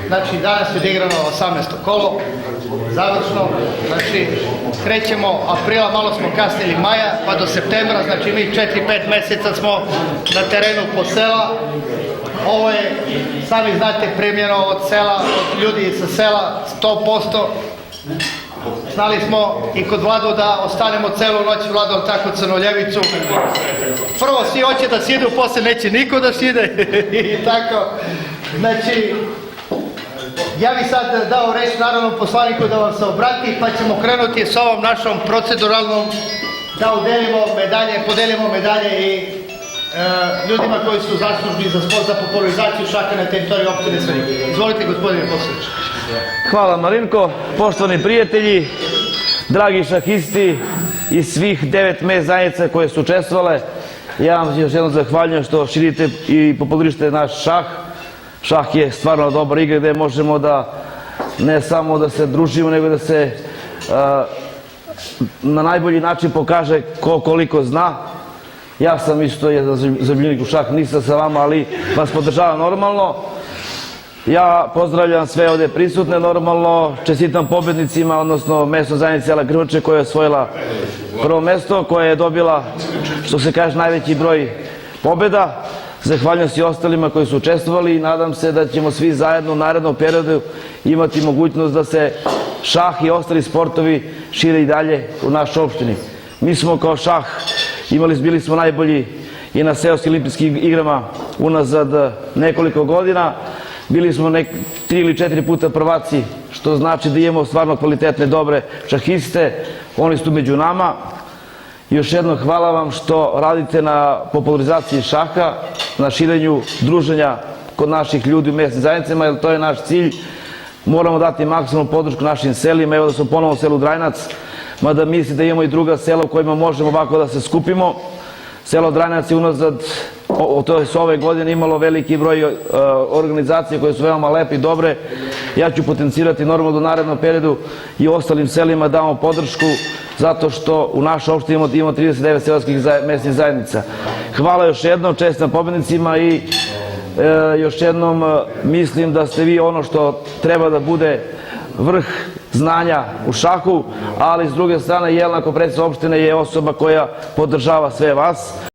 Znači, danas je odigrano 18. kolo, završno, znači, krećemo aprila, malo smo kasnili maja, pa do septembra, znači mi 4-5 mjeseca smo na terenu po sela. Ovo je, sami znate, primljeno od sela, od ljudi sa sela, 100%. Znali smo i kod Vladu da ostanemo celu noć, Vladu tako Crnoljevicu. Prvo svi hoće da sidu, posle neće niko da side i tako. Znači, ja bih sad dao reč narodnom poslaniku da vam se obrati, pa ćemo krenuti s ovom našom proceduralnom da udelimo medalje, podelimo medalje i ljudima koji su zaslužni za sport, za popularizaciju šaha na teritoriji opštine Svrljig. Izvolite, gospodine poslaniče. Hvala, Marinko. Poštovani prijatelji, dragi šahisti i svih 9 mest zajednica koje su učestvovale, ja vam još jednom zahvaljujem što širite i popularišete naš šah. Šah je stvarno dobra igra gde možemo da ne samo da se družimo, nego da se na najbolji način pokaže ko koliko zna. Ja sam isto zaljubljenik u šah, nisam sa vama, ali vas podržavam normalno. Ja pozdravljam sve ovde prisutne normalno, čestitam pobednicima, odnosno mesnoj zajednici Sela Grbače koja je osvojila prvo mesto, koja je dobila, što se kaže, najveći broj pobeda. Zahvaljujem se i ostalima koji su učestvovali i nadam se da ćemo svi zajedno u narednom periodu imati mogućnost da se šah i ostali sportovi šire i dalje u našoj opštini. Mi smo kao šah bili smo najbolji i na seoskim olimpijskim igrama unazad nekoliko godina. Bili smo 3 ili 4 puta prvaci, što znači da imamo stvarno kvalitetne, dobre šahiste. Oni su među nama. Još jednom hvala vam što radite na popularizaciji šaha, na širenju druženja kod naših ljudi u mesnim zajednicama, jer to je naš cilj. Moramo dati maksimalnu podršku našim selima. Evo da smo ponovo u selu Drajnac, mada mislim da imamo i druga sela u kojima možemo ovako da se skupimo. Selo Drajnac je unazad, to je ove godine, imalo veliki broj organizacija koje su veoma lepe i dobre. Ja ću potencirati normalno do narednog periodu i ostalim selima damo podršku, zato što u našoj opštini imamo 39 seoskih mesnih zajednica. Hvala još jednom, čestitam pobednicima i još jednom mislim da ste vi ono što treba da bude vrh znanja u šahu, ali s druge strane Jelena kao predsjednica opštine je osoba koja podržava sve vas.